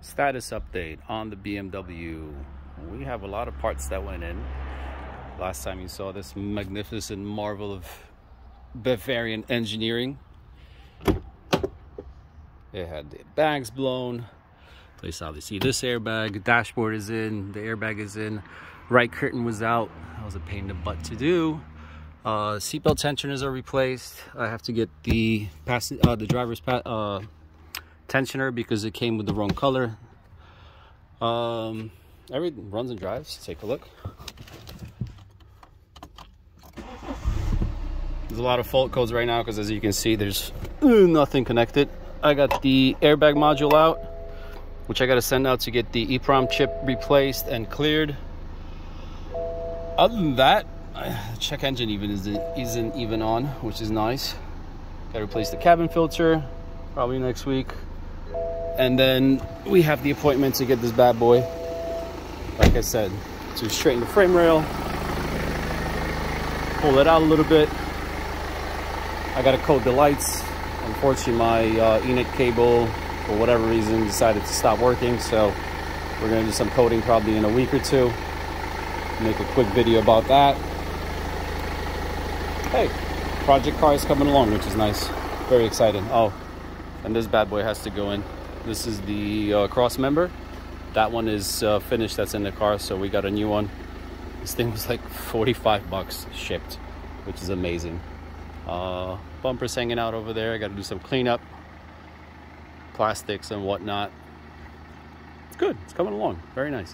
Status update on the BMW. We have a lot of parts that went in. Last time you saw this magnificent marvel of Bavarian engineering, it had the bags blown. Place obviously this airbag, dashboard is in, the airbag is in, right curtain was out. That was a pain in the butt to do. Seatbelt tensioners are replaced. I have to get the driver's tensioner because it came with the wrong color. Everything runs and drives. Take a look. There's a lot of fault codes right now because, as you can see, there's nothing connected. I got the airbag module out, which I got to send out to get the EEPROM chip replaced and cleared. Other than that, check engine isn't even on, which is nice. Got to replace the cabin filter probably next week. And then we have the appointment to get this bad boy, like I said, to straighten the frame rail, pull it out a little bit. I got to coat the lights. Unfortunately, my Ethernet cable, for whatever reason, decided to stop working. So we're going to do some coating probably in a week or two. Make a quick video about that. Hey, project car is coming along, which is nice. Very exciting. Oh, and this bad boy has to go in. This is the cross member. That one is finished. That's in the car, so we got a new one. This thing was like 45 bucks shipped, which is amazing. Bumpers hanging out over there. I got to do some cleanup, plastics and whatnot. It's good. It's coming along. Very nice.